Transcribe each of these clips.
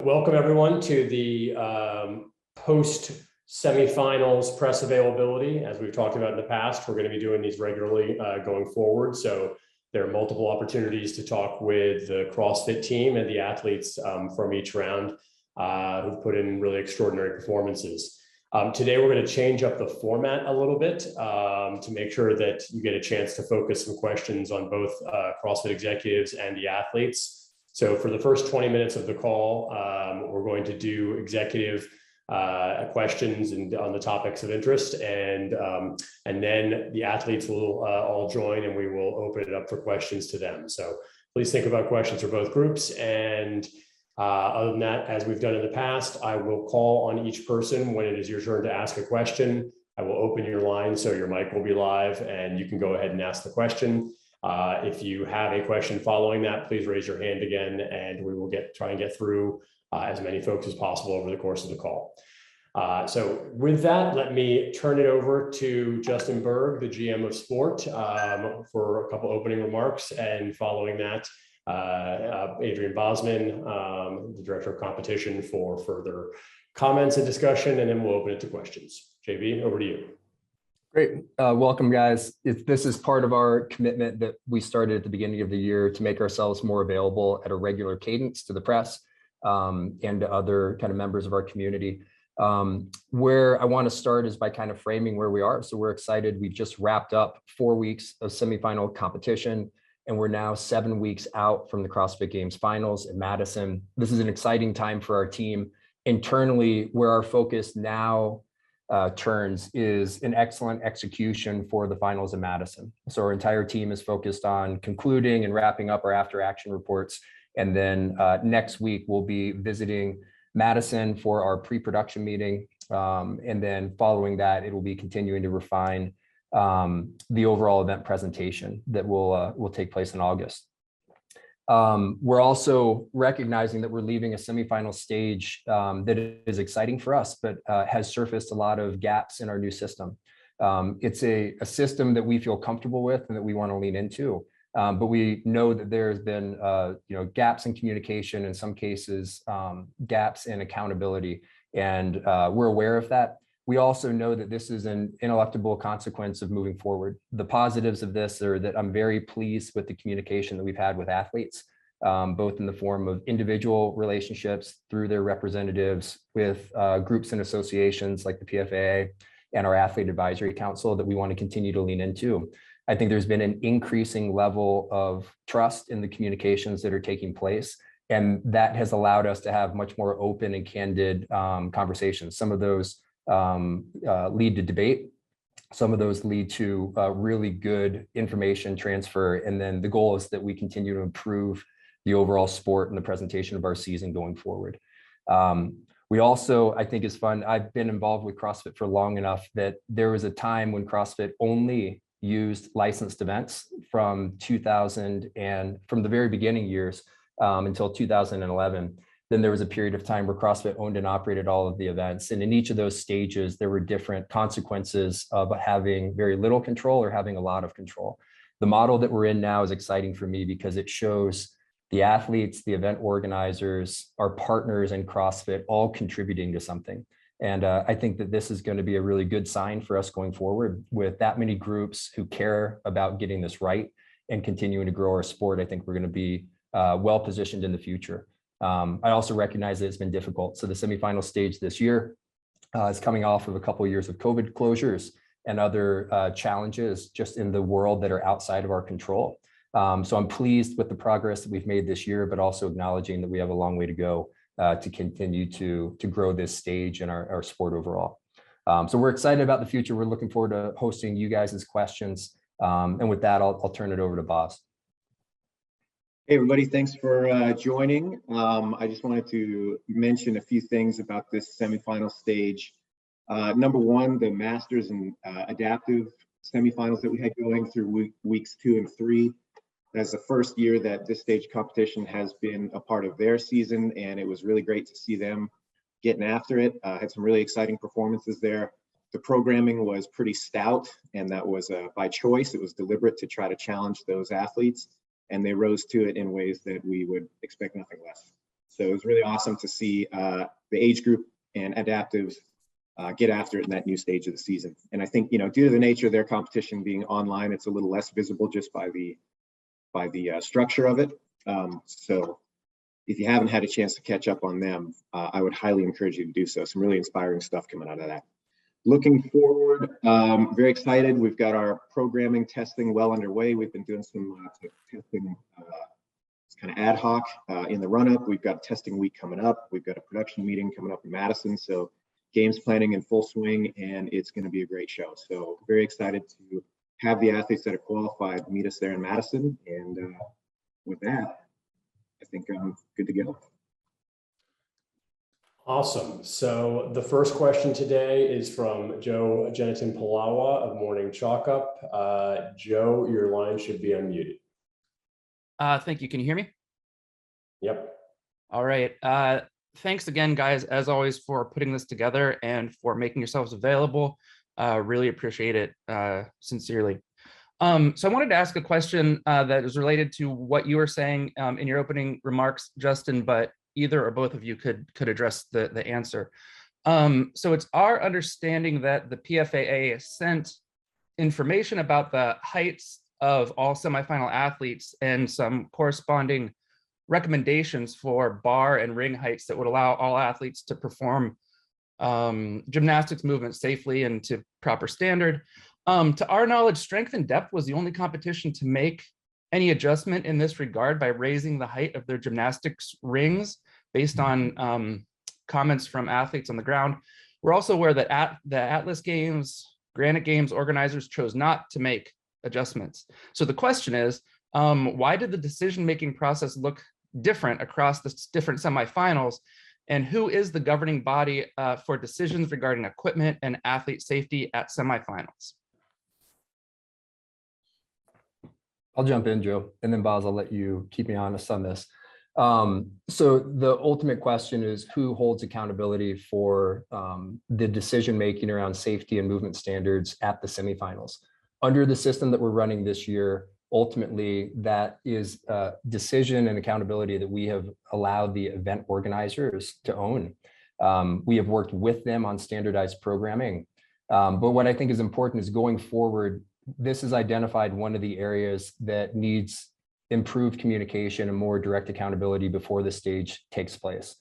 Welcome everyone to the post-Semifinals press availability. As we've talked about in the past, we're going to be doing these regularly going forward. So there are multiple opportunities to talk with the CrossFit team and the athletes from each round who've put in really extraordinary performances. Today, we're going to change up the format a little bit to make sure that you get a chance to focus some questions on both CrossFit executives and the athletes. So for the first 20 minutes of the call, we're going to do executive questions and on the topics of interest, and then the athletes will all join, and we will open it up for questions to them. So please think about questions for both groups. And other than that, as we've done in the past, I will call on each person when it is your turn to ask a question. I will open your line so your mic will be live, and you can go ahead and ask the question. If you have a question following that, please raise your hand again, and we will try and get through as many folks as possible over the course of the call. So with that, let me turn it over to Justin Bergh, the GM of Sport, for a couple opening remarks, and following that, Adrian Bozman, the Director of Competition, for further comments and discussion, and then we'll open it to questions. JB, over to you. Great. Welcome, guys. This is part of our commitment that we started at the beginning of the year to make ourselves more available at a regular cadence to the press and to other kind of members of our community. Where I want to start is by kind of framing where we are. So we're excited. We've just wrapped up 4 weeks of semifinal competition, and we're now 7 weeks out from the CrossFit Games finals in Madison. This is an exciting time for our team. Internally, where our focus now turns is an excellent execution for the finals in Madison. So our entire team is focused on concluding and wrapping up our after action reports. And then next week, we'll be visiting Madison for our pre-production meeting. And then following that, it will be continuing to refine the overall event presentation that will take place in August. We're also recognizing that we're leaving a semifinal stage that is exciting for us, but has surfaced a lot of gaps in our new system. It's a system that we feel comfortable with and that we want to lean into, but we know that there's been gaps in communication, in some cases gaps in accountability, and we're aware of that. We also know that this is an ineluctable consequence of moving forward. The positives of this are that I'm very pleased with the communication that we've had with athletes, both in the form of individual relationships through their representatives, with groups and associations like the PFAA and our Athlete Advisory Council that we want to continue to lean into. I think there's been an increasing level of trust in the communications that are taking place, and that has allowed us to have much more open and candid conversations. Some of those lead to debate. Some of those lead to really good information transfer. And then the goal is that we continue to improve the overall sport and the presentation of our season going forward. We also, I think is fun, I've been involved with CrossFit for long enough that there was a time when CrossFit only used licensed events from 2000 and from the very beginning years until 2011. Then there was a period of time where CrossFit owned and operated all of the events. And in each of those stages, there were different consequences of having very little control or having a lot of control. The model that we're in now is exciting for me because it shows the athletes, the event organizers, our partners in CrossFit all contributing to something. And I think that this is going to be a really good sign for us going forward with that many groups who care about getting this right and continuing to grow our sport. I think we're going to be well positioned in the future. I also recognize that it's been difficult. So the semifinal stage this year is coming off of a couple of years of COVID closures and other challenges just in the world that are outside of our control. So I'm pleased with the progress that we've made this year, but also acknowledging that we have a long way to go to continue to grow this stage and our sport overall. So we're excited about the future. We're looking forward to hosting you guys' questions. And with that, I'll turn it over to Boz. Hey, everybody, thanks for joining. I just wanted to mention a few things about this semifinal stage. Number one, the Masters and Adaptive semifinals that we had going through weeks 2 and 3. That's the first year that this stage competition has been a part of their season, and it was really great to see them getting after it. Had some really exciting performances there. The programming was pretty stout, and that was by choice. It was deliberate to try to challenge those athletes, and they rose to it in ways that we would expect nothing less. So it was really awesome to see the age group and adaptives get after it in that new stage of the season. And I think, due to the nature of their competition being online, it's a little less visible just by the structure of it. So if you haven't had a chance to catch up on them, I would highly encourage you to do so. Some really inspiring stuff coming out of that. Looking forward, very excited. We've got our programming testing well underway. We've been doing some testing. It's kind of ad hoc in the run-up. We've got a testing week coming up. We've got a production meeting coming up in Madison. So games planning in full swing, and it's going to be a great show. So very excited to have the athletes that are qualified meet us there in Madison. And with that, I think I'm good to go. Awesome. So the first question today is from Joe Jenitin Palawa of Morning Chalk Up. Joe, your line should be unmuted. Thank you. Can you hear me? Yep. All right. Thanks again, guys, as always, for putting this together and for making yourselves available. Really appreciate it, sincerely. So I wanted to ask a question that is related to what you were saying in your opening remarks, Justin, but either or both of you could address the answer. So it's our understanding that the PFAA sent information about the heights of all semifinal athletes and some corresponding recommendations for bar and ring heights that would allow all athletes to perform gymnastics movements safely and to proper standard. To our knowledge, strength and depth was the only competition to make any adjustment in this regard by raising the height of their gymnastics rings based on comments from athletes on the ground. We're also aware that the Atlas Games, Granite Games organizers chose not to make adjustments. So the question is, why did the decision-making process look different across the different semifinals? And who is the governing body for decisions regarding equipment and athlete safety at semifinals? I'll jump in, Joe, and then Boz, I'll let you keep me honest on this. So the ultimate question is who holds accountability for the decision-making around safety and movement standards at the semifinals. Under the system that we're running this year, ultimately that is a decision and accountability that we have allowed the event organizers to own. We have worked with them on standardized programming. But what I think is important is going forward, this has identified one of the areas that needs improved communication and more direct accountability before the stage takes place.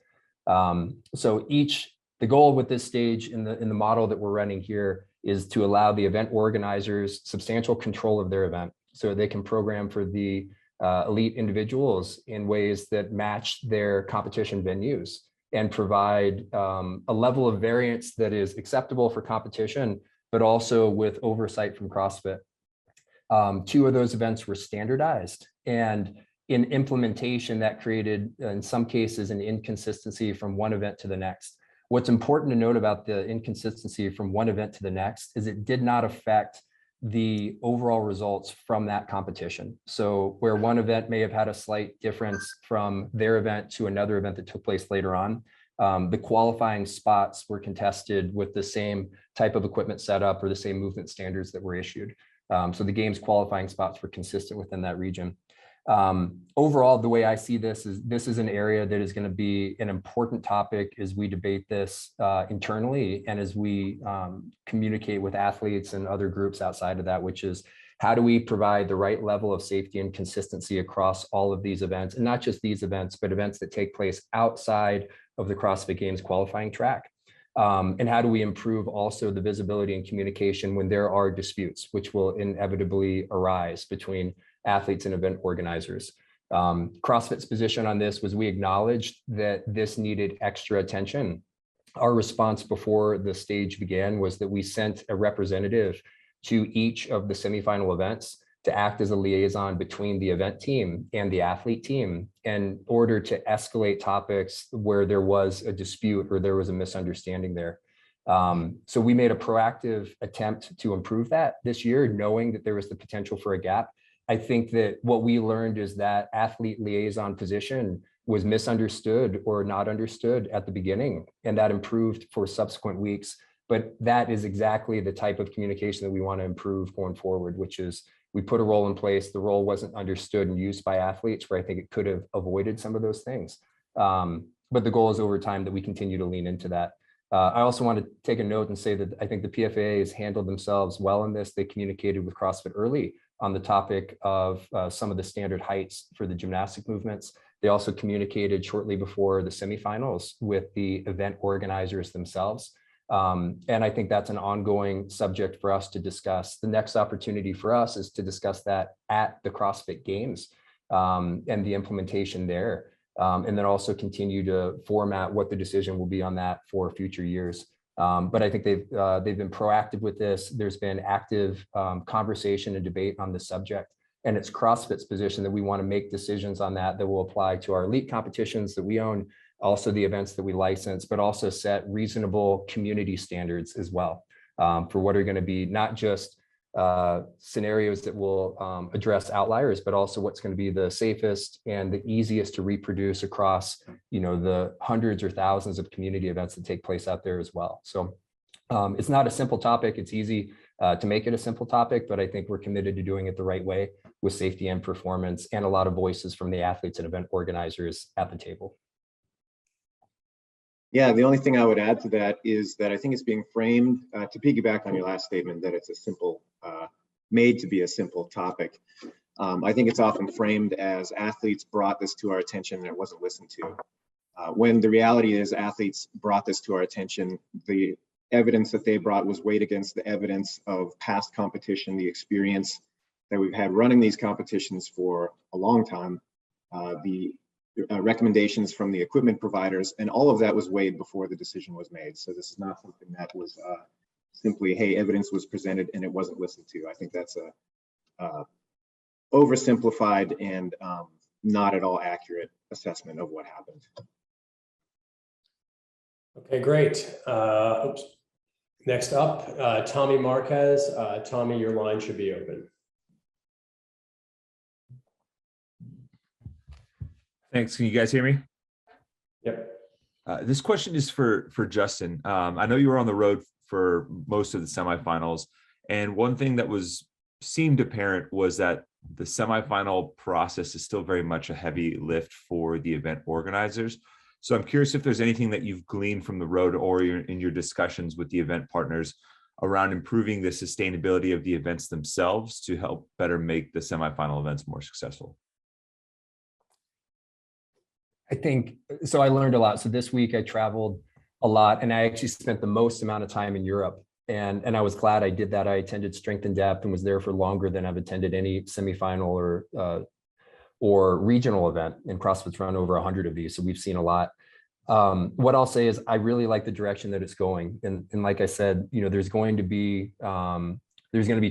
So the goal with this stage in the model that we're running here is to allow the event organizers substantial control of their event so they can program for the elite individuals in ways that match their competition venues and provide a level of variance that is acceptable for competition, but also with oversight from CrossFit. Two of those events were standardized, and in implementation that created, in some cases, an inconsistency from one event to the next. What's important to note about the inconsistency from one event to the next is it did not affect the overall results from that competition. So where one event may have had a slight difference from their event to another event that took place later on, the qualifying spots were contested with the same type of equipment setup or the same movement standards that were issued. So the game's qualifying spots were consistent within that region. Overall, the way I see this is an area that is going to be an important topic as we debate this internally and as we communicate with athletes and other groups outside of that, which is how do we provide the right level of safety and consistency across all of these events, and not just these events, but events that take place outside of the CrossFit Games qualifying track. And how do we improve also the visibility and communication when there are disputes, which will inevitably arise between athletes and event organizers. CrossFit's position on this was we acknowledged that this needed extra attention. Our response before the stage began was that we sent a representative to each of the semifinal events to act as a liaison between the event team and the athlete team in order to escalate topics where there was a dispute or there was a misunderstanding there. So we made a proactive attempt to improve that this year, knowing that there was the potential for a gap. I think that what we learned is that athlete liaison position was misunderstood or not understood at the beginning, and that improved for subsequent weeks. But that is exactly the type of communication that we want to improve going forward, which is we put a role in place, the role wasn't understood and used by athletes where I think it could have avoided some of those things. but the goal is over time that we continue to lean into that. I also want to take a note and say that I think the PFA has handled themselves well in this. They communicated with CrossFit early on the topic of some of the standard heights for the gymnastic movements. They also communicated shortly before the semifinals with the event organizers themselves. And I think that's an ongoing subject for us to discuss. The next opportunity for us is to discuss that at the CrossFit Games and the implementation there. And then also continue to format what the decision will be on that for future years. But I think they've been proactive with this. There's been active conversation and debate on the subject. And it's CrossFit's position that we want to make decisions on that will apply to our elite competitions that we own, also the events that we license, but also set reasonable community standards as well for what are going to be not just scenarios that will address outliers, but also what's going to be the safest and the easiest to reproduce across, the hundreds or thousands of community events that take place out there as well. So it's not a simple topic. It's easy to make it a simple topic, but I think we're committed to doing it the right way with safety and performance and a lot of voices from the athletes and event organizers at the table. Yeah, the only thing I would add to that is that I think it's being framed, to piggyback on your last statement, that it's a simple, made to be a simple topic. I think it's often framed as athletes brought this to our attention and it wasn't listened to. When the reality is athletes brought this to our attention, the evidence that they brought was weighed against the evidence of past competition, the experience that we've had running these competitions for a long time, the recommendations from the equipment providers, and all of that was weighed before the decision was made. So this is not something that was simply, hey, evidence was presented and it wasn't listened to. I think that's a oversimplified and not at all accurate assessment of what happened. Okay, great. Next up, Tommy Marquez. Tommy, your line should be open. Thanks. Can you guys hear me? Yep. This question is for Justin. I know you were on the road for most of the semifinals, and one thing that seemed apparent was that the semifinal process is still very much a heavy lift for the event organizers. So I'm curious if there's anything that you've gleaned from the road or in your discussions with the event partners around improving the sustainability of the events themselves to help better make the semifinal events more successful. I think, so I learned a lot. So this week I traveled a lot and I actually spent the most amount of time in Europe. And I was glad I did that. I attended Strength in Depth and was there for longer than I've attended any semifinal or regional event. And CrossFit's run over 100 of these. So we've seen a lot. What I'll say is I really like the direction that it's going. And like I said, there's going to be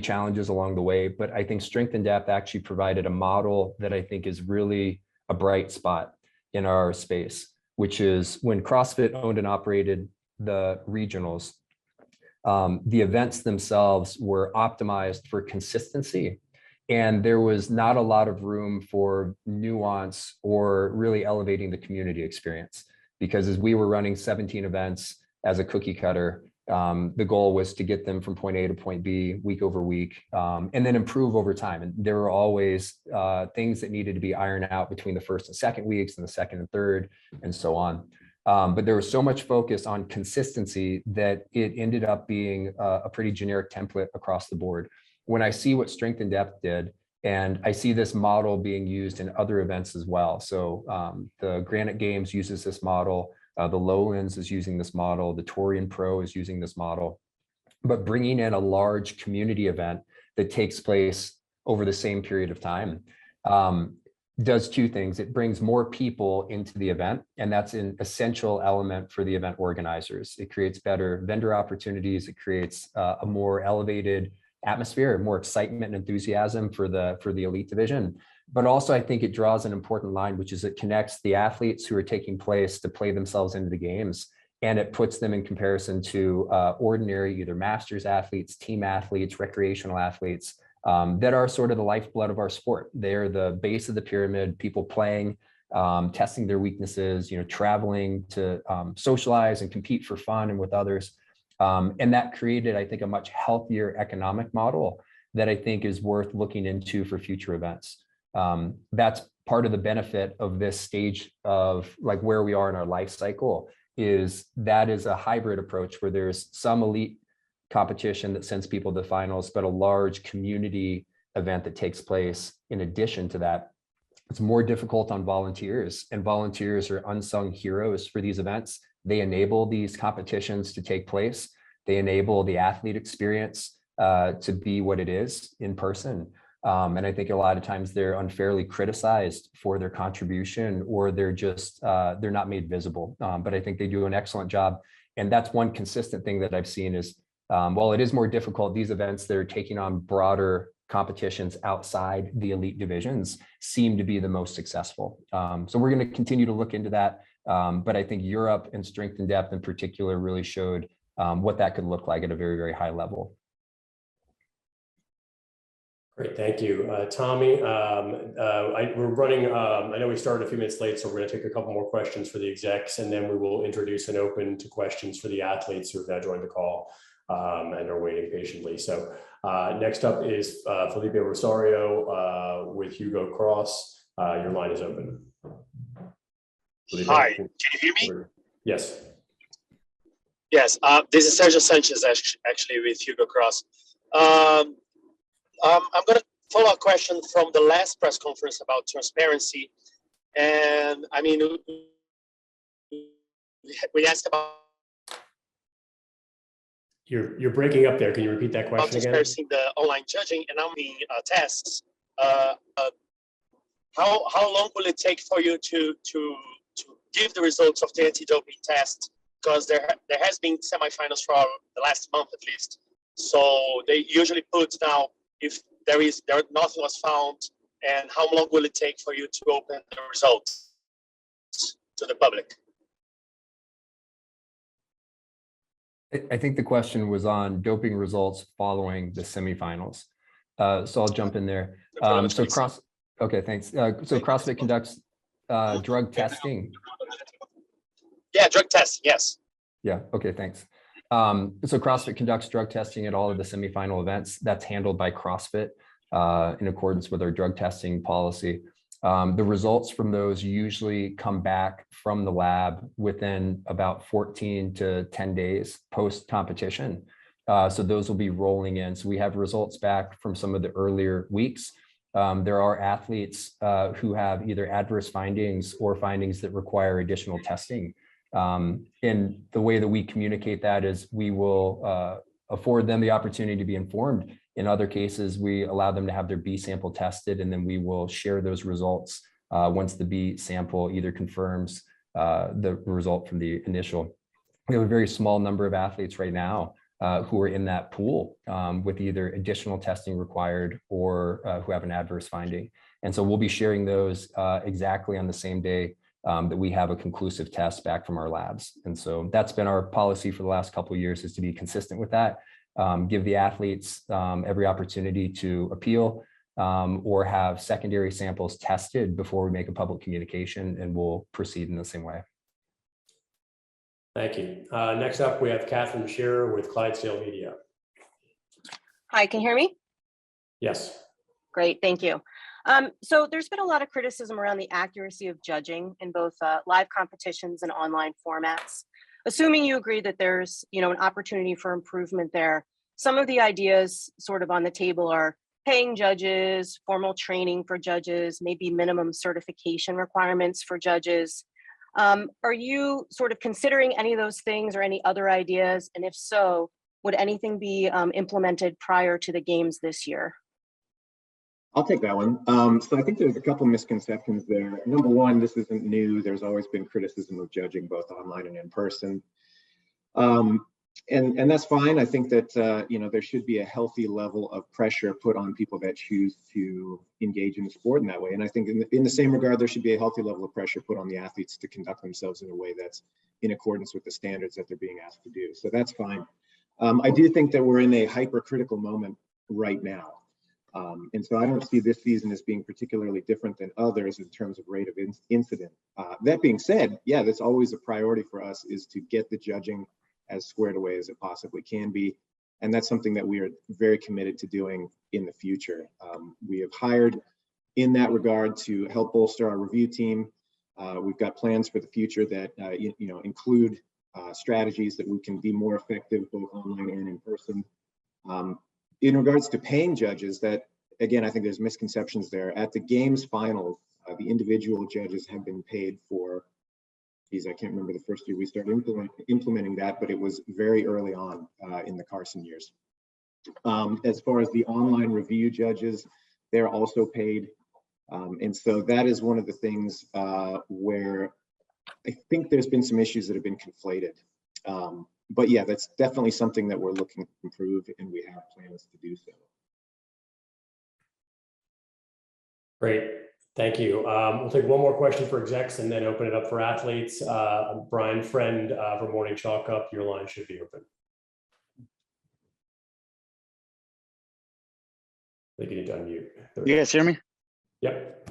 challenges along the way, but I think Strength in Depth actually provided a model that I think is really a bright spot in our space, which is when CrossFit owned and operated the regionals, the events themselves were optimized for consistency. And there was not a lot of room for nuance or really elevating the community experience. Because as we were running 17 events as a cookie cutter, the goal was to get them from point A to point B week over week, and then improve over time. And there were always things that needed to be ironed out between the first and second weeks and the second and third and so on. But there was so much focus on consistency that it ended up being a pretty generic template across the board. When I see what Strength in Depth did, and I see this model being used in other events as well. So the Granite Games uses this model. The Lowlands is using this model. The Torian Pro is using this model. But bringing in a large community event that takes place over the same period of time does two things. It brings more people into the event, and that's an essential element for the event organizers. It creates better vendor opportunities. It creates a more elevated atmosphere, more excitement and enthusiasm for the elite division. But also I think it draws an important line, which is it connects the athletes who are taking place to play themselves into the games. And it puts them in comparison to ordinary, either masters athletes, team athletes, recreational athletes that are sort of the lifeblood of our sport. They're the base of the pyramid, people playing, testing their weaknesses, traveling to socialize and compete for fun and with others. And that created, I think, a much healthier economic model that I think is worth looking into for future events. That's part of the benefit of this stage of like where we are in our life cycle is that is a hybrid approach where there's some elite competition that sends people to finals, but a large community event that takes place in addition to that. It's more difficult on volunteers, and volunteers are unsung heroes for these events. They enable these competitions to take place. They enable the athlete experience to be what it is in person. And I think a lot of times they're unfairly criticized for their contribution, or they're just, they're not made visible. But I think they do an excellent job. And that's one consistent thing that I've seen is, while it is more difficult, these events that are taking on broader competitions outside the elite divisions seem to be the most successful. So we're going to continue to look into that. But I think Europe and Strength and Depth in particular really showed what that could look like at a very, very high level. Great, thank you. Tommy, we're running, I know we started a few minutes late, so we're going to take a couple more questions for the execs, and then we will introduce and open to questions for the athletes who have now joined the call and are waiting patiently. So next up is Felipe Rosario with Hugo Cross. Your line is open. Felipe, hi, can you hear me? Yes. Yes, this is Sergio Sanchez actually with Hugo Cross. I'm going to follow a question from the last press conference about transparency. And I mean, we asked about You're breaking up there. Can you repeat that question again? transparency in the online judging and how many tests. How long will it take for you to give the results of the anti-doping test? Because there has been semifinals for the last month at least. So they usually put now if nothing was found, and how long will it take for you to open the results to the public? I think the question was on doping results following the semifinals. So I'll jump in there. Okay, thanks. So CrossFit conducts drug testing. Yeah, drug testing, yes. Yeah, okay, thanks. So CrossFit conducts drug testing at all of the semifinal events. That's handled by CrossFit in accordance with our drug testing policy. The results from those usually come back from the lab within about 14 to 10 days post-competition. So those will be rolling in. So we have results back from some of the earlier weeks. There are athletes who have either adverse findings or findings that require additional testing. And the way that we communicate that is we will afford them the opportunity to be informed. In other cases, we allow them to have their B sample tested, and then we will share those results once the B sample either confirms the result from the initial. We have a very small number of athletes right now who are in that pool with either additional testing required or who have an adverse finding. And so we'll be sharing those exactly on the same day that we have a conclusive test back from our labs. And so that's been our policy for the last couple of years, is to be consistent with that, give the athletes every opportunity to appeal or have secondary samples tested before we make a public communication, and we'll proceed in the same way. Thank you. Next up, we have Catherine Shearer with Clydesdale Media. Hi, can you hear me? Yes. Great, thank you. So there's been a lot of criticism around the accuracy of judging in both live competitions and online formats. Assuming you agree that there's, an opportunity for improvement there, some of the ideas sort of on the table are paying judges, formal training for judges, maybe minimum certification requirements for judges. Are you sort of considering any of those things or any other ideas? And if so, would anything be implemented prior to the games this year? I'll take that one. So I think there's a couple misconceptions there. Number one, this isn't new. There's always been criticism of judging both online and in person. And that's fine. I think that, there should be a healthy level of pressure put on people that choose to engage in the sport in that way. And I think in the same regard, there should be a healthy level of pressure put on the athletes to conduct themselves in a way that's in accordance with the standards that they're being asked to do. So that's fine. I do think that we're in a hypercritical moment right now. And so I don't see this season as being particularly different than others in terms of rate of incident. That being said, yeah, that's always a priority for us, is to get the judging as squared away as it possibly can be. And that's something that we are very committed to doing in the future. We have hired in that regard, to help bolster our review team, we've got plans for the future that include strategies that we can be more effective both online and in person. In regards to paying judges, that again, I think there's misconceptions there. At the games final, the individual judges have been paid for, I can't remember the first year we started implementing that, but it was very early on in the Carson years. As far as the online review judges, they're also paid. And so that is one of the things where I think there's been some issues that have been conflated. But yeah, that's definitely something that we're looking to improve, and we have plans to do so. Great, thank you. We'll take one more question for execs and then open it up for athletes. Brian Friend from Morning Chalk Up, your line should be open. I think you need to unmute. You guys hear me? Yep.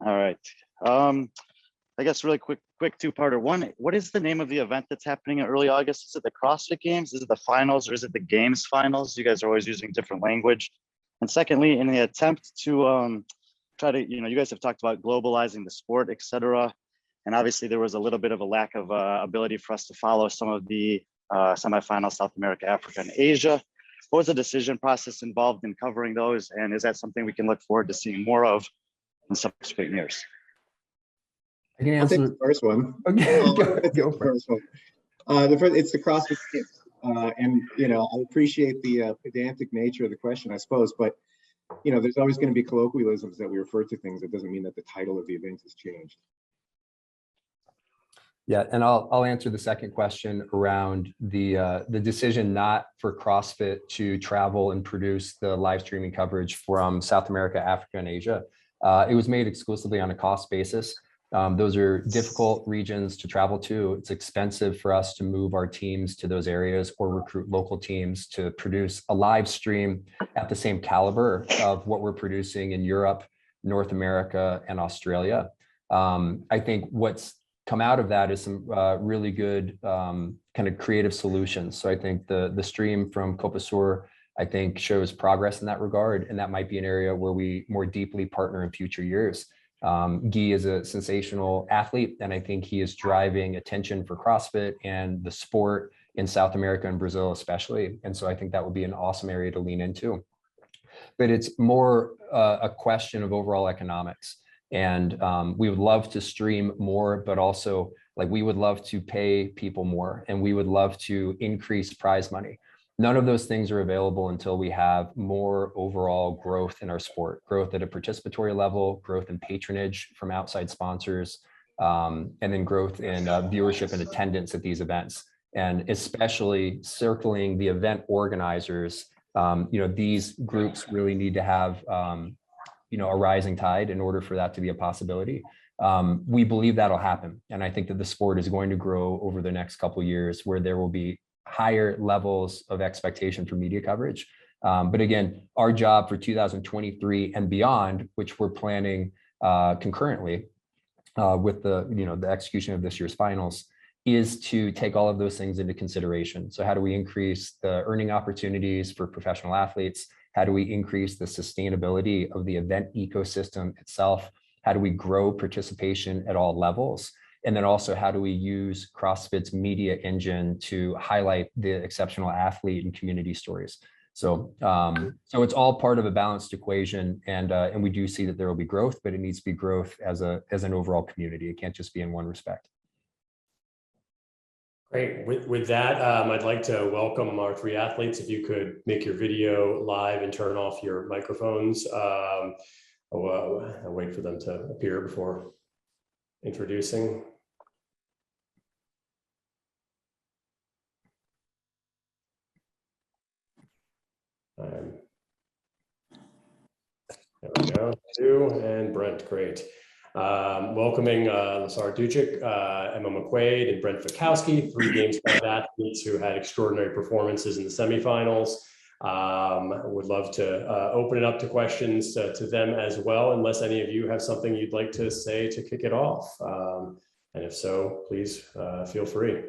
All right. I guess really quick two-parter. One, what is the name of the event that's happening in early August? Is it the CrossFit Games? Is it the finals, or is it the Games finals? You guys are always using different language. And secondly, in the attempt to try to, you guys have talked about globalizing the sport, et cetera. And obviously there was a little bit of a lack of ability for us to follow some of the semifinals, South America, Africa, and Asia. What was the decision process involved in covering those? And is that something we can look forward to seeing more of in subsequent years? I can I'll take answer the first one. Okay, Go first one. It's the CrossFit Games. And, I appreciate the pedantic nature of the question, I suppose, but, there's always going to be colloquialisms that we refer to things. It doesn't mean that the title of the event has changed. Yeah, and I'll answer the second question around the decision not for CrossFit to travel and produce the live streaming coverage from South America, Africa, and Asia. It was made exclusively on a cost basis. Those are difficult regions to travel to. It's expensive for us to move our teams to those areas or recruit local teams to produce a live stream at the same caliber of what we're producing in Europe, North America, and Australia. I think what's come out of that is some really good kind of creative solutions. So I think the stream from Copasur, I think, shows progress in that regard, and that might be an area where we more deeply partner in future years. Guy is a sensational athlete, and I think he is driving attention for CrossFit and the sport in South America and Brazil especially. And so I think that would be an awesome area to lean into. But it's more a question of overall economics. And we would love to stream more, but also we would love to pay people more, and we would love to increase prize money. None of those things are available until we have more overall growth in our sport, growth at a participatory level, growth in patronage from outside sponsors, and then growth in viewership and attendance at these events. And especially circling the event organizers, these groups really need to have a rising tide in order for that to be a possibility. We believe that'll happen. And I think that the sport is going to grow over the next couple of years, where there will be higher levels of expectation for media coverage. But again, our job for 2023 and beyond, which we're planning concurrently with the execution of this year's finals, is to take all of those things into consideration. So how do we increase the earning opportunities for professional athletes? How do we increase the sustainability of the event ecosystem itself? How do we grow participation at all levels? And then also, how do we use CrossFit's media engine to highlight the exceptional athlete and community stories? So, so it's all part of a balanced equation, and we do see that there will be growth, but it needs to be growth as an overall community. It can't just be in one respect. Great. With that, I'd like to welcome our three athletes. If you could make your video live and turn off your microphones. I'll wait for them to appear before introducing. There we go. Stu and Brent, great. Welcoming Lazar Dukic, Emma McQuaid, and Brent Fikowski, 3 Games athletes who had extraordinary performances in the semifinals. Would love to open it up to questions to them as well, unless any of you have something you'd like to say to kick it off. And if so, please feel free.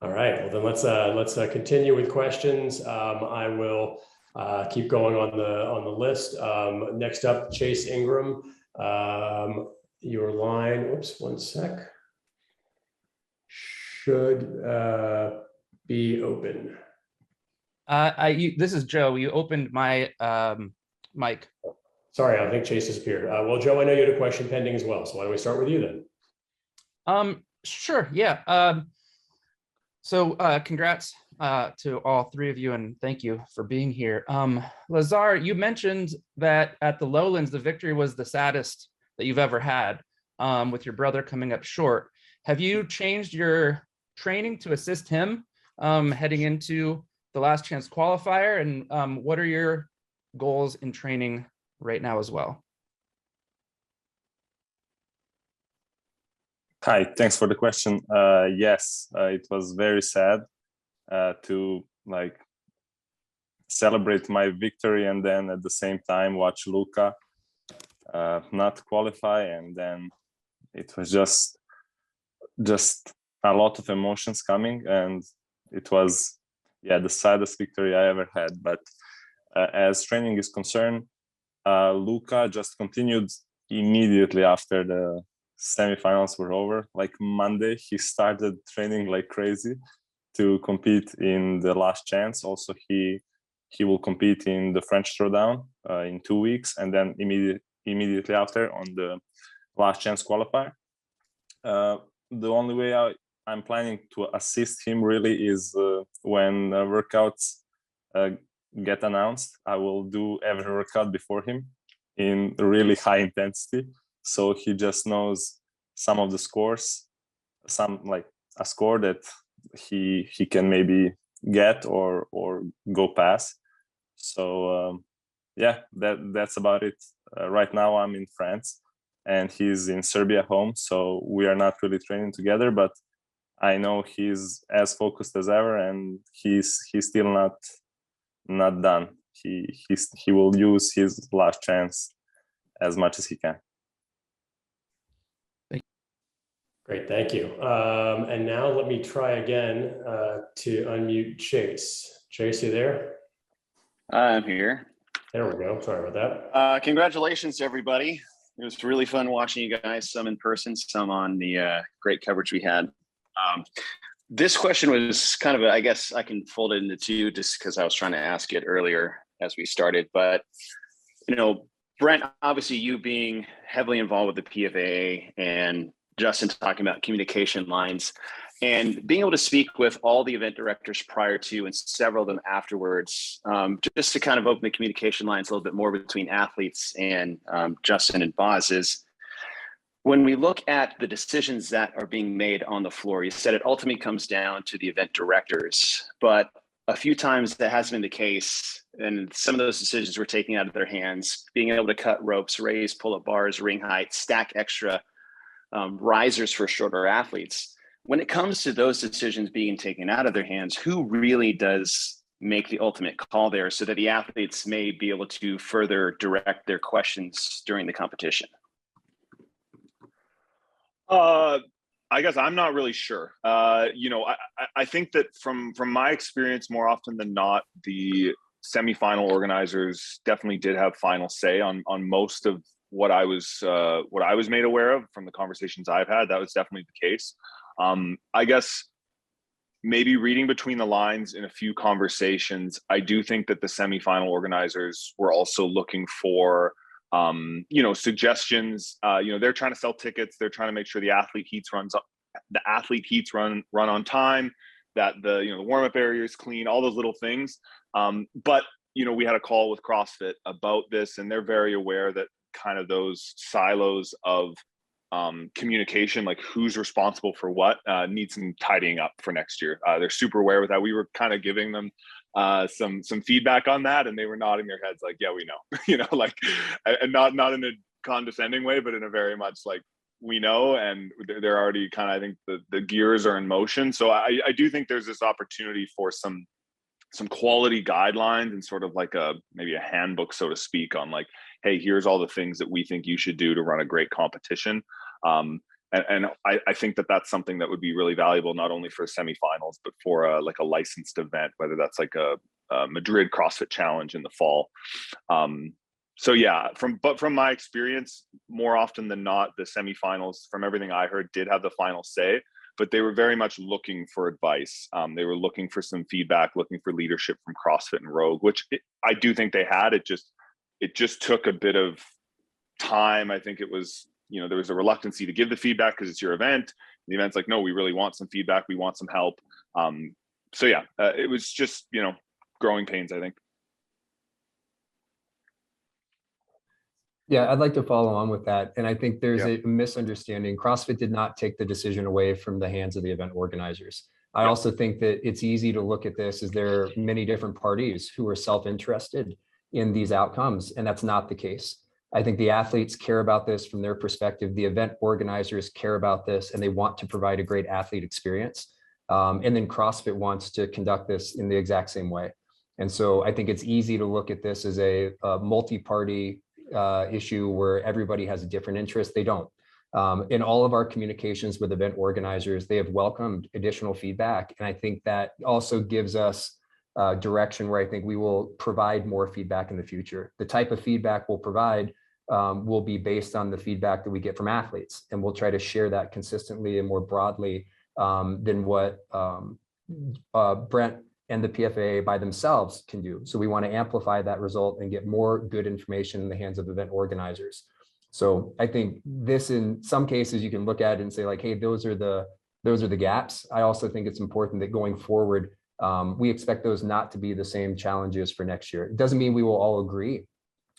All right, well then let's continue with questions. I will keep going on the list. Next up, Chase Ingram. Your line, whoops, one sec, should be open. This is Joe. You opened my mic. Sorry, I think Chase disappeared. Well, Joe, I know you had a question pending as well, so why don't we start with you then? Sure, yeah. So congrats to all three of you, and thank you for being here. Lazar, you mentioned that at the Lowlands, the victory was the saddest that you've ever had, with your brother coming up short. Have you changed your training to assist him heading into the last chance qualifier? And what are your goals in training right now as well? Hi, thanks for the question. Yes, it was very sad to like celebrate my victory and then at the same time watch Luka not qualify, and then it was just a lot of emotions coming, and it was the saddest victory I ever had. But as training is concerned, Luka just continued immediately after the semifinals were over. Like Monday, he started training like crazy to compete in the last chance. Also, he will compete in the French Throwdown in 2 weeks, and then immediately after on the last chance qualifier. The only way I'm planning to assist him really is when workouts get announced. I will do every workout before him in really high intensity, so he just knows some of the scores, some like a score that he can maybe get or go past. So that's about it. Right now I'm in France and he's in Serbia home, so we are not really training together, but I know he's as focused as ever, and he's still not done. He will use his last chance as much as he can. Great, thank you. And now let me try again to unmute Chase. Chase, you there? I'm here. There we go. Sorry about that. Congratulations to everybody. It was really fun watching you guys, some in person, some on the great coverage we had. This question was kind of, I guess I can fold it into two just because I was trying to ask it earlier as we started. But, you know, Brent, obviously you being heavily involved with the PFAA and Justin talking about communication lines and being able to speak with all the event directors prior to and several of them afterwards, just to kind of open the communication lines a little bit more between athletes and Justin and Boz is, when we look at the decisions that are being made on the floor, you said it ultimately comes down to the event directors, but a few times that hasn't been the case. And some of those decisions were taken out of their hands, being able to cut ropes, raise pull-up bars, ring height, stack extra risers for shorter athletes. When it comes to those decisions being taken out of their hands, who really does make the ultimate call there so that the athletes may be able to further direct their questions during the competition? I guess I'm not really sure. You know, I think that from my experience, more often than not, the semifinal organizers definitely did have final say on most of what I was made aware of from the conversations I've had. That was definitely the case. I guess maybe reading between the lines in a few conversations, I do think that the semifinal organizers were also looking for you know, suggestions. You know, they're trying to sell tickets. They're trying to make sure the athlete heats run on time, that the warm-up area is clean, all those little things. But, you know, we had a call with CrossFit about this, and they're very aware that kind of those silos of communication, like who's responsible for what, needs some tidying up for next year. They're super aware with that. We were kind of giving them some feedback on that, and they were nodding their heads like, yeah, we know. You know, like, and not in a condescending way, but in a very much like, we know, and they're already kind of, I think the gears are in motion. So I do think there's this opportunity for some quality guidelines and sort of like maybe a handbook, so to speak, on like, hey, here's all the things that we think you should do to run a great competition. and I think that that's something that would be really valuable, not only for semifinals, but for like a licensed event, whether that's like a Madrid CrossFit Challenge in the fall. So yeah, from my experience, more often than not, the semifinals, from everything I heard, did have the final say, but they were very much looking for advice. They were looking for some feedback, looking for leadership from CrossFit and Rogue, which I do think they had. It just took a bit of time. I think it was, there was a reluctancy to give the feedback because it's your event. The event's like, no, we really want some feedback. We want some help. So yeah, it was just, growing pains, I think. Yeah, I'd like to follow on with that. And I think there's a misunderstanding. CrossFit did not take the decision away from the hands of the event organizers. I also think that it's easy to look at this as there are many different parties who are self-interested in these outcomes, and that's not the case. I think the athletes care about this from their perspective. The event organizers care about this, and they want to provide a great athlete experience. And then CrossFit wants to conduct this in the exact same way. And so I think it's easy to look at this as a multi-party issue where everybody has a different interest. They don't. In all of our communications with event organizers, they have welcomed additional feedback. And I think that also gives us direction where I think we will provide more feedback in the future. The type of feedback we'll provide will be based on the feedback that we get from athletes. And we'll try to share that consistently and more broadly than what Brent and the PFA by themselves can do. So we want to amplify that result and get more good information in the hands of event organizers. So I think this, in some cases, you can look at it and say like, hey, those are the gaps. I also think it's important that going forward, we expect those not to be the same challenges for next year. It doesn't mean we will all agree,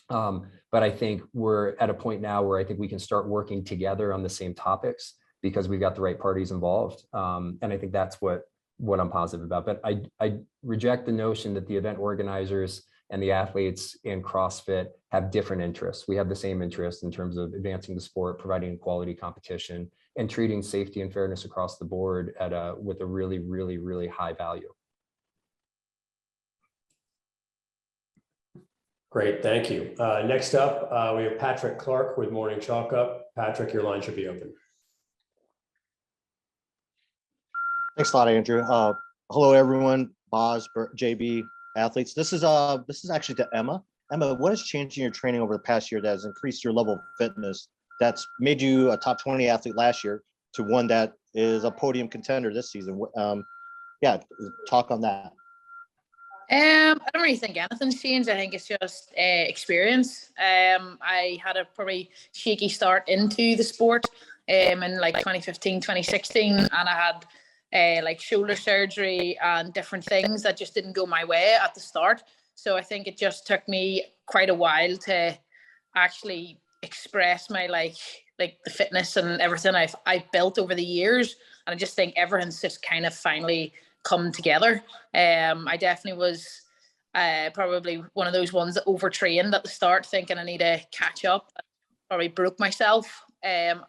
but I think we're at a point now where I think we can start working together on the same topics because we've got the right parties involved. And I think that's what I'm positive about. But I reject the notion that the event organizers and the athletes in CrossFit have different interests. We have the same interests in terms of advancing the sport, providing quality competition, and treating safety and fairness across the board with a really, really, really high value. Great, thank you. Next up, we have Patrick Clark with Morning Chalk Up. Patrick, your line should be open. Thanks a lot, Andrew. Hello, everyone. Boz, JB, athletes. This is actually to Emma. Emma, what has changed in your training over the past year that has increased your level of fitness that's made you a top 20 athlete last year to one that is a podium contender this season? Yeah, talk on that. I don't really think anything's changed. I think it's just experience. I had a probably shaky start into the sport in like 2015, 2016, and I had like shoulder surgery and different things that just didn't go my way at the start. So I think it just took me quite a while to actually express my like the fitness and everything I've built over the years. And I just think everything's just kind of finally come together. I definitely was probably one of those ones that overtrained at the start, thinking I need to catch up. Probably broke myself and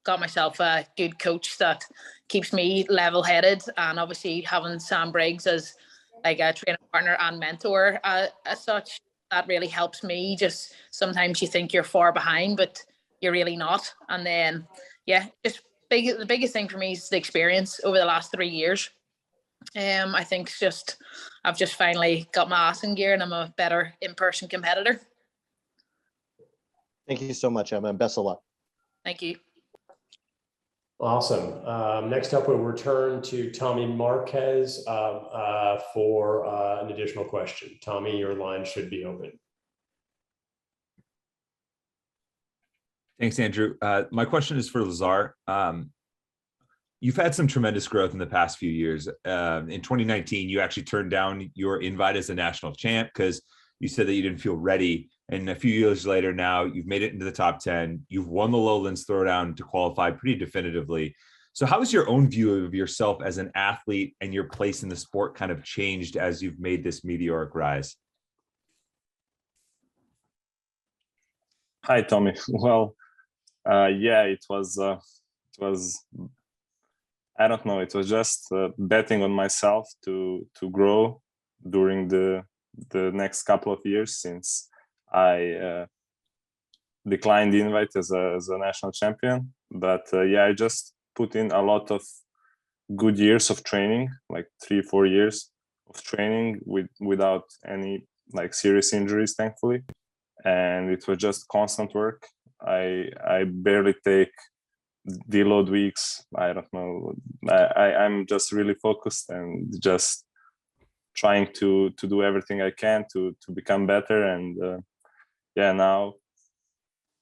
got myself a good coach that keeps me level-headed, and obviously having Sam Briggs as like a training partner and mentor as such, that really helps me. Just sometimes you think you're far behind, but you're really not. And then yeah, just the biggest thing for me is the experience over the last 3 years. I think it's just I've just finally got my ass in gear and I'm a better in-person competitor. Thank you so much, Emma, and best of luck. Thank you. Awesome. Next up, we'll return to Tommy Marquez for an additional question. Tommy, your line should be open. Thanks, Andrew. My question is for Lazar. You've had some tremendous growth in the past few years. In 2019, you actually turned down your invite as a national champ because you said that you didn't feel ready. And a few years later now, you've made it into the top 10. You've won the Lowlands Throwdown to qualify pretty definitively. So how has your own view of yourself as an athlete and your place in the sport kind of changed as you've made this meteoric rise? Hi, Tommy. Well, yeah, it was, I don't know, it was just betting on myself to grow during the next couple of years, since I declined the invite as a national champion. But yeah, I just put in a lot of good years of training, like 3-4 years of training without any like serious injuries, thankfully. And it was just constant work. I barely take deload weeks. I don't know. I'm just really focused and just trying to do everything I can to become better. And yeah, now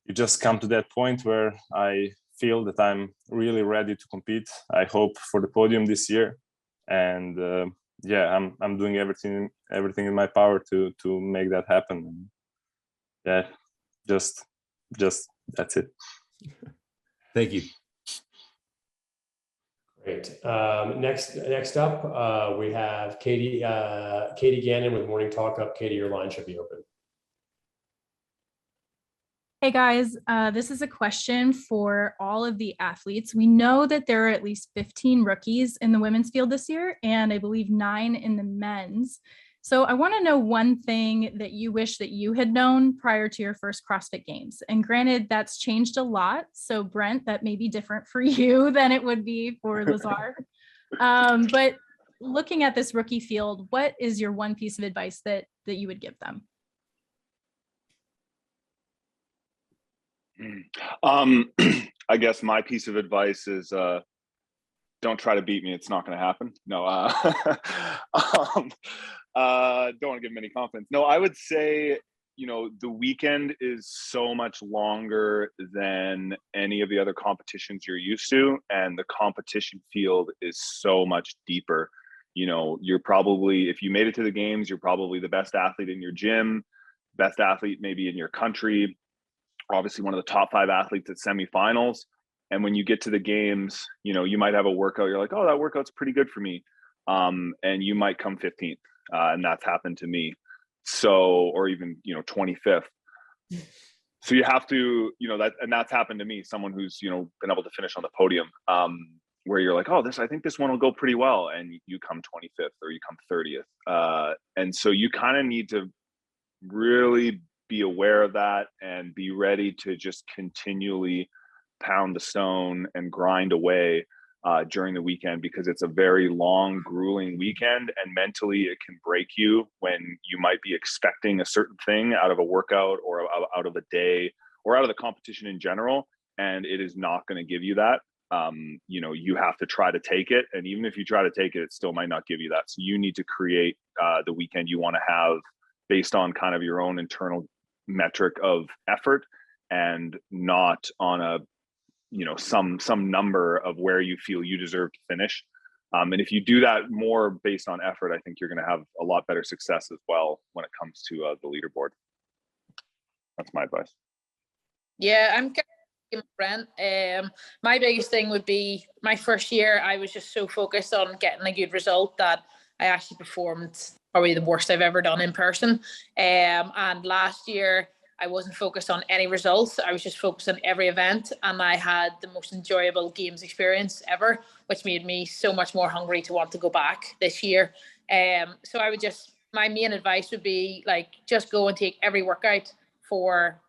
you just come to that point where I feel that I'm really ready to compete. I hope for the podium this year, and yeah, I'm doing everything in my power to make that happen. Yeah, just that's it. Thank you. Great. Next up, we have Katie Gannon with Morning Talk Up. Katie, your line should be open. Hey guys, this is a question for all of the athletes. We know that there are at least 15 rookies in the women's field this year, and I believe 9 in the men's. So I want to know one thing that you wish that you had known prior to your first CrossFit Games. And granted, that's changed a lot. So Brent, that may be different for you than it would be for Lazar. But looking at this rookie field, what is your one piece of advice that you would give them? I guess my piece of advice is don't try to beat me. It's not going to happen. No, don't want to give them any confidence. No, I would say, you know, the weekend is so much longer than any of the other competitions you're used to. And the competition field is so much deeper. You know, you're probably, if you made it to the games, you're probably the best athlete in your gym, best athlete maybe in your country, obviously one of the top 5 athletes at semifinals. And when you get to the games, you know, you might have a workout, you're like, oh, that workout's pretty good for me. And you might come 15th. And that's happened to me. So, or even, you know, 25th. So you have to, you know, that's happened to me, someone who's, you know, been able to finish on the podium, where you're like, oh, I think this one will go pretty well. And you come 25th or you come 30th. And so you kind of need to really be aware of that and be ready to just continually pound the stone and grind away during the weekend, because it's a very long, grueling weekend, and mentally it can break you when you might be expecting a certain thing out of a workout or out of a day or out of the competition in general, and it is not going to give you that. You know, you have to try to take it, and even if you try to take it, it still might not give you that. So you need to create the weekend you want to have based on kind of your own internal metric of effort, and not on a, you know, some number of where you feel you deserve to finish. And if you do that more based on effort, I think you're going to have a lot better success as well when it comes to the leaderboard. That's my advice. Yeah, I'm Brent. My biggest thing would be my first year, I was just so focused on getting a good result that I actually performed probably the worst I've ever done in person. And last year, I wasn't focused on any results. I was just focused on every event, and I had the most enjoyable games experience ever, which made me so much more hungry to want to go back this year. So I would just, my main advice would be like, just go and take every workout for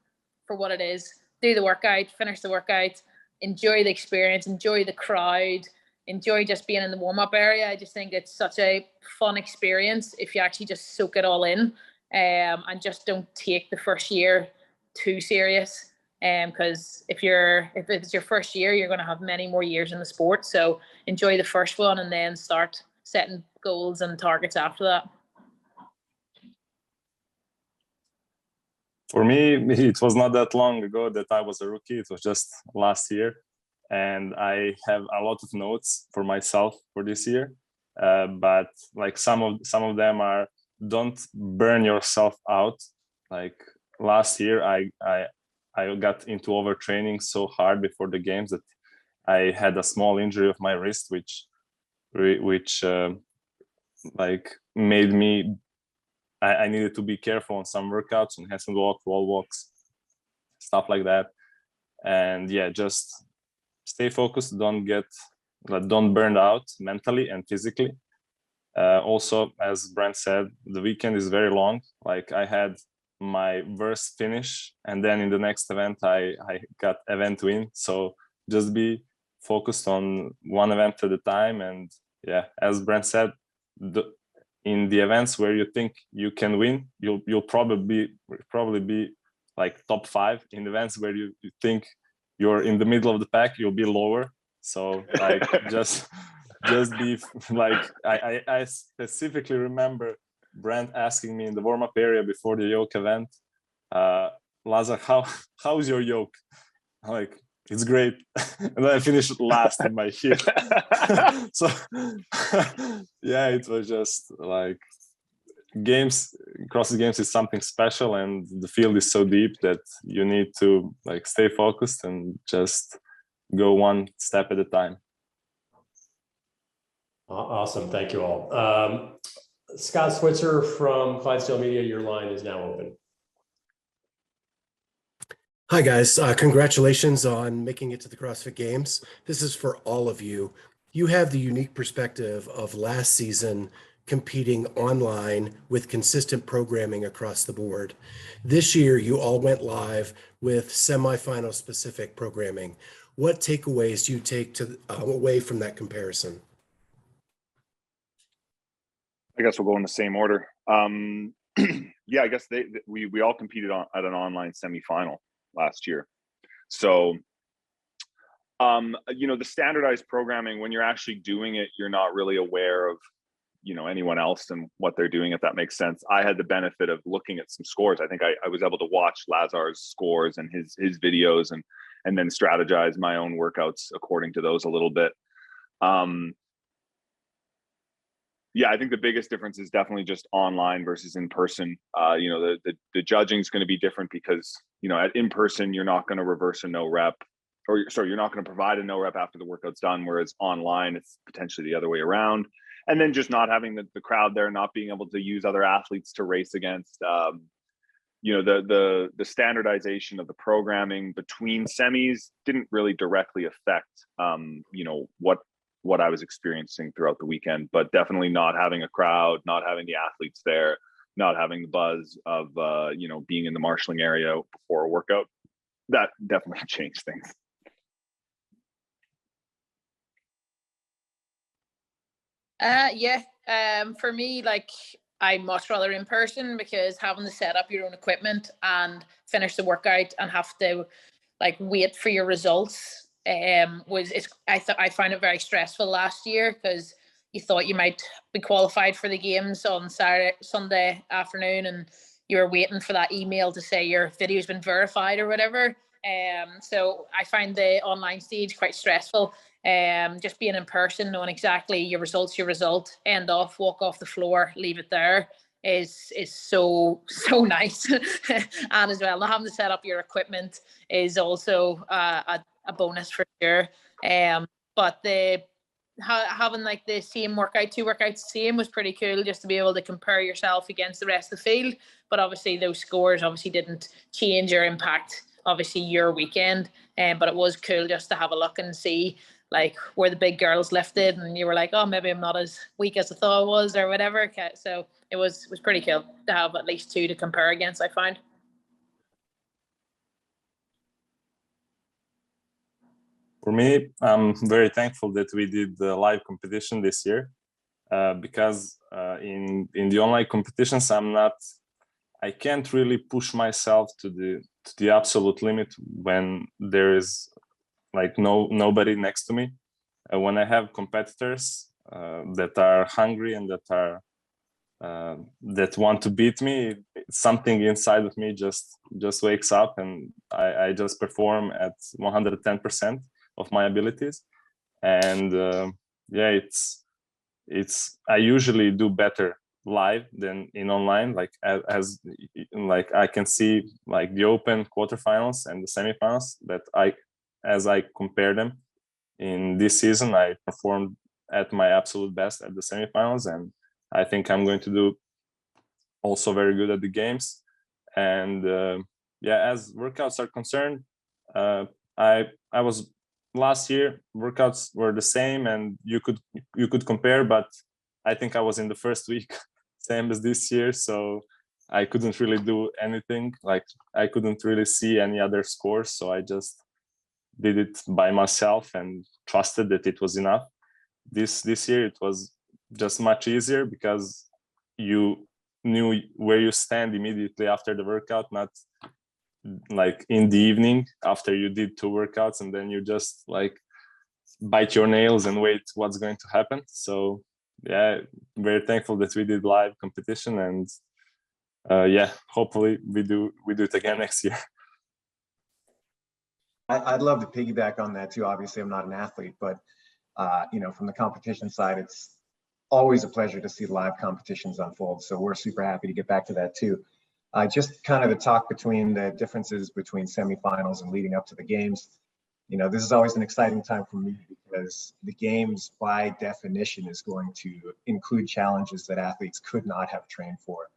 what it is. Do the workout, finish the workout, enjoy the experience, enjoy the crowd, enjoy just being in the warm-up area. I just think it's such a fun experience if you actually just soak it all in. And just don't take the first year too serious. Because if it's your first year, you're going to have many more years in the sport. So enjoy the first one and then start setting goals and targets after that. For me, it was not that long ago that I was a rookie. It was just last year. And I have a lot of notes for myself for this year. But like some of them are, don't burn yourself out. Like last year, I got into overtraining so hard before the games that I had a small injury of my wrist, which like made me, I needed to be careful on some workouts, on handstand walk, wall walks, stuff like that. And yeah, just stay focused. Don't burn out mentally and physically. Also, as Brent said, the weekend is very long. Like I had my worst finish, and then in the next event I got event win. So just be focused on one event at a time. And yeah, as Brent said, in the events where you think you can win, you'll probably be like top 5. In events where you think you're in the middle of the pack, you'll be lower. So like just be like, I specifically remember Brent asking me in the warm-up area before the yoke event, Lazar, how's your yoke? I'm like, it's great. And then I finished last in my heat. So yeah, it was just like CrossFit Games is something special, and the field is so deep that you need to like stay focused and just go one step at a time. Awesome, thank you all. Scott Switzer from Clydesdale Media, your line is now open. Hi guys, congratulations on making it to the CrossFit Games. This is for all of you. You have the unique perspective of last season competing online with consistent programming across the board. This year, you all went live with semifinal specific programming. What takeaways do you take away from that comparison? I guess we'll go in the same order. Yeah, I guess we all competed at an online semifinal last year. So, you know, the standardized programming, when you're actually doing it, you're not really aware of, you know, anyone else and what they're doing, if that makes sense. I had the benefit of looking at some scores. I think I was able to watch Lazar's scores and his videos and then strategize my own workouts according to those a little bit. Yeah, I think the biggest difference is definitely just online versus in person. You know, the judging is going to be different because, you know, in person, you're not going to reverse a no rep, or sorry, you're not going to provide a no rep after the workout's done. Whereas online, it's potentially the other way around. And then just not having the crowd there, not being able to use other athletes to race against. You know, the standardization of the programming between semis didn't really directly affect, you know, what I was experiencing throughout the weekend, but definitely not having a crowd, not having the athletes there, not having the buzz of, you know, being in the marshalling area before a workout, that definitely changed things. Yeah, for me, like, I much rather in person, because having to set up your own equipment and finish the workout and have to like wait for your results I found it very stressful last year, because you thought you might be qualified for the games on Sunday afternoon, and you were waiting for that email to say your video's been verified or whatever. So I find the online stage quite stressful. Just being in person, knowing exactly your results, end off, walk off the floor, leave it there, is so nice. And as well, not having to set up your equipment is also a bonus for sure. But having like the same workout, 2 workouts the same, was pretty cool, just to be able to compare yourself against the rest of the field. But obviously those scores obviously didn't change or impact obviously your weekend. But it was cool just to have a look and see like where the big girls lifted, and you were like, oh, maybe I'm not as weak as I thought I was, or whatever. So it was pretty cool to have at least 2 to compare against, I find. For me, I'm very thankful that we did the live competition this year, because in the online competitions, I can't really push myself to the absolute limit when there is like nobody next to me. When I have competitors that are hungry and that want to beat me, something inside of me just wakes up, and I just perform at 110% of my abilities. And yeah, it's I usually do better live than in online, like as like I can see like the open quarterfinals and the semifinals, that as I compare them in this season, I performed at my absolute best at the semifinals, and I think I'm going to do also very good at the games. And yeah, as workouts are concerned, I was last year, workouts were the same, and you could compare, but I think I was in the first week same as this year, so I couldn't really do anything. Like I couldn't really see any other scores, so I just did it by myself and trusted that it was enough. This year it was just much easier because you knew where you stand immediately after the workout, not like in the evening after you did 2 workouts and then you just like bite your nails and wait what's going to happen. So yeah, very thankful that we did live competition, and yeah, hopefully we do it again next year. I'd love to piggyback on that too. Obviously, I'm not an athlete, but you know, from the competition side, it's always a pleasure to see live competitions unfold. So we're super happy to get back to that too. Just kind of the talk between the differences between semifinals and leading up to the games. You know, this is always an exciting time for me because the games by definition is going to include challenges that athletes could not have trained for.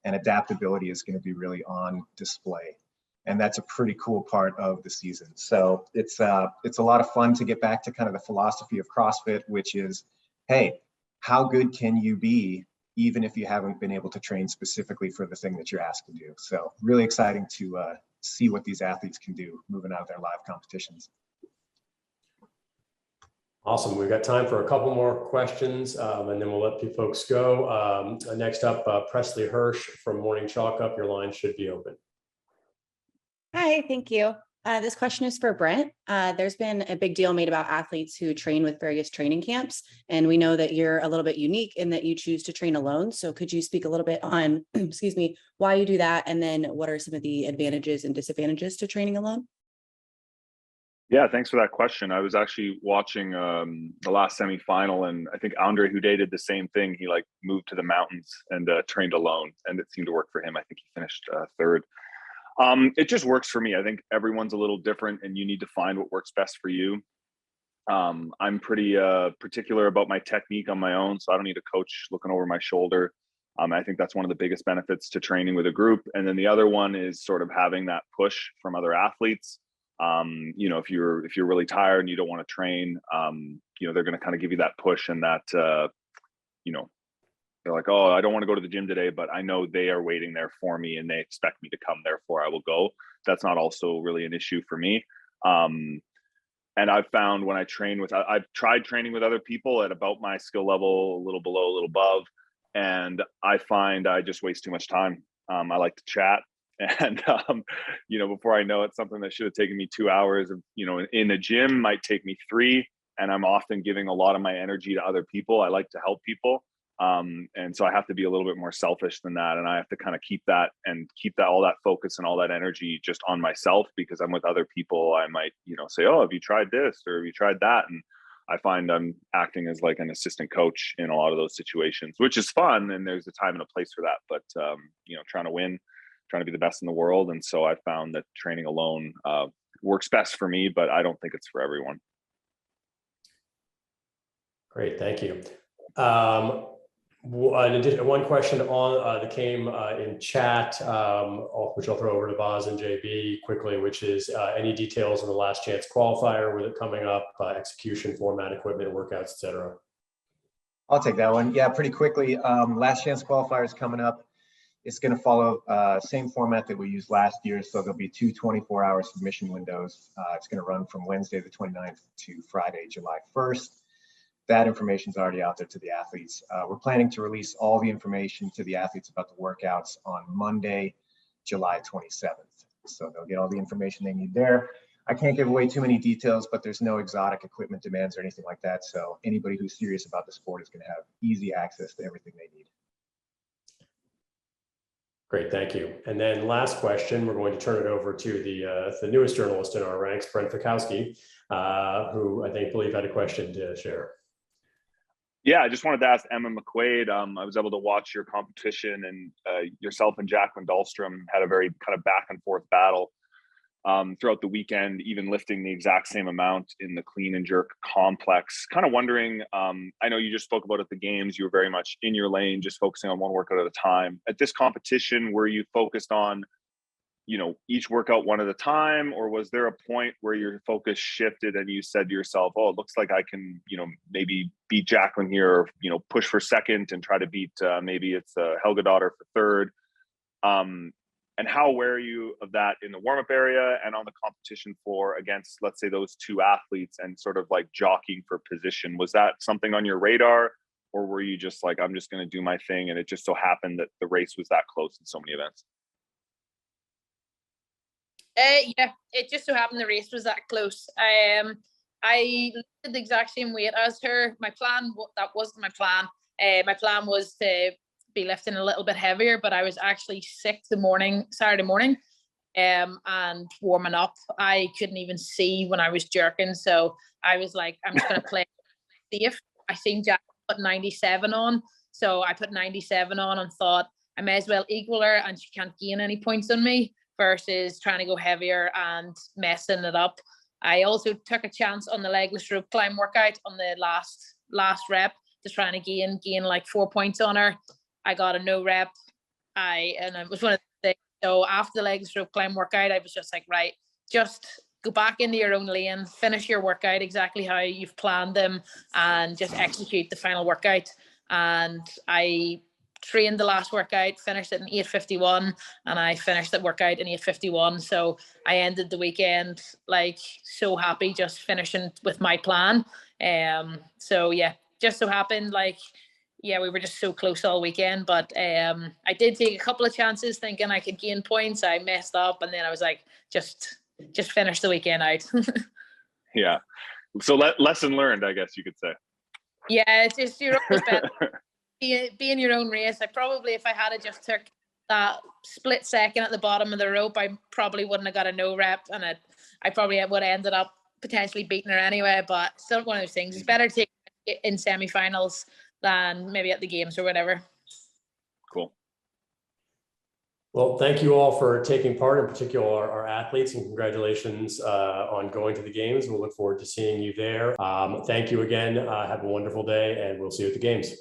And adaptability is going to be really on display. And that's a pretty cool part of the season. So it's a lot of fun to get back to kind of the philosophy of CrossFit, which is, hey, how good can you be even if you haven't been able to train specifically for the thing that you're asked to do? So really exciting to see what these athletes can do moving out of their live competitions. Awesome. We've got time for a couple more questions, and then we'll let you folks go. Next up, Presley Hirsch from Morning Chalk Up. Your line should be open. Hi, thank you. This question is for Brent. There's been a big deal made about athletes who train with various training camps, and we know that you're a little bit unique in that you choose to train alone. So could you speak a little bit on, excuse me, why you do that, and then what are some of the advantages and disadvantages to training alone? Yeah, thanks for that question. I was actually watching the last semifinal, and I think Andre Houdet did the same thing. He like moved to the mountains and trained alone, and it seemed to work for him. I think he finished third. It just works for me. I think everyone's a little different, and you need to find what works best for you. I'm pretty particular about my technique on my own, so I don't need a coach looking over my shoulder. I think that's one of the biggest benefits to training with a group. And then the other one is sort of having that push from other athletes. You know, if you're really tired and you don't want to train, you know, they're going to kind of give you that push and that, you know, they're like, oh, I don't want to go to the gym today, but I know they are waiting there for me and they expect me to come, therefore I will go. That's not also really an issue for me. And I've found when I train with, I've tried training with other people at about my skill level, a little below, a little above, and I find I just waste too much time. I like to chat. And, you know, before I know it, something that should have taken me 2 hours of, you know, in the gym might take me 3. And I'm often giving a lot of my energy to other people. I like to help people. And so I have to be a little bit more selfish than that. And I have to kind of keep that all that focus and all that energy just on myself, because I'm with other people. I might, you know, say, oh, have you tried this or have you tried that? And I find I'm acting as like an assistant coach in a lot of those situations, which is fun. And there's a time and a place for that. But, you know, trying to win, trying to be the best in the world. And so I found that training alone works best for me, but I don't think it's for everyone. Great, thank you. One question on that came in chat, which I'll throw over to Boz and JB quickly, which is any details on the last chance qualifier with it coming up, execution, format, equipment, workouts, etc. I'll take that one. Yeah, pretty quickly. Last chance qualifier is coming up. It's going to follow same format that we used last year. So there'll be 2 24-hour submission windows. It's going to run from Wednesday the 29th to Friday, July 1st. That information is already out there to the athletes. We're planning to release all the information to the athletes about the workouts on Monday, July 27th. So they'll get all the information they need there. I can't give away too many details, but there's no exotic equipment demands or anything like that. So anybody who's serious about the sport is going to have easy access to everything they need. Great, thank you. And then last question, we're going to turn it over to the newest journalist in our ranks, Brent Fikowski, who I believe had a question to share. Yeah, I just wanted to ask Emma McQuaid. I was able to watch your competition, and yourself and Jacqueline Dahlstrom had a very kind of back and forth battle throughout the weekend, even lifting the exact same amount in the clean and jerk complex. Kind of wondering, I know you just spoke about at the games, you were very much in your lane, just focusing on one workout at a time. At this competition, were you focused on, you know, each workout one at a time, or was there a point where your focus shifted and you said to yourself, oh, it looks like I can, you know, maybe beat Jacqueline here, or, you know, push for second and try to beat, maybe it's Helga Daughter for third. And how aware are you of that in the warm-up area and on the competition floor against, let's say, those two athletes and sort of like jockeying for position? Was that something on your radar, or were you just like, I'm just going to do my thing, and it just so happened that the race was that close in so many events? Yeah, it just so happened the race was that close. I lifted the exact same weight as her. My plan, that wasn't my plan. My plan was to be lifting a little bit heavier, but I was actually sick Saturday morning, and warming up. I couldn't even see when I was jerking, so I was like, I'm just going to play safe. I seen Jack put 97 on, so I put 97 on and thought I may as well equal her, and she can't gain any points on me, versus trying to go heavier and messing it up. I also took a chance on the legless rope climb workout on the last rep, just trying to gain like 4 points on her. I got a no rep. And it was one of the things. So after the legless rope climb workout, I was just like, right, just go back into your own lane, finish your workout exactly how you've planned them, and just execute the final workout. And I trained the last workout, finished it in 8:51, and I finished that workout in 8:51. So I ended the weekend like so happy, just finishing with my plan. So yeah, just so happened like, yeah, we were just so close all weekend, but I did take a couple of chances thinking I could gain points. I messed up, and then I was like, just finish the weekend out. Yeah. So lesson learned, I guess you could say. Yeah, it's just you're always better being your own race. I probably, if I had just took that split second at the bottom of the rope, I probably wouldn't have got a no rep, and I probably would have ended up potentially beating her anyway. But still, one of those things. It's better to take it in semifinals than maybe at the games or whatever. Cool. Well, thank you all for taking part, in particular our athletes, and congratulations on going to the games. We'll look forward to seeing you there. Thank you again. Have a wonderful day, and we'll see you at the games.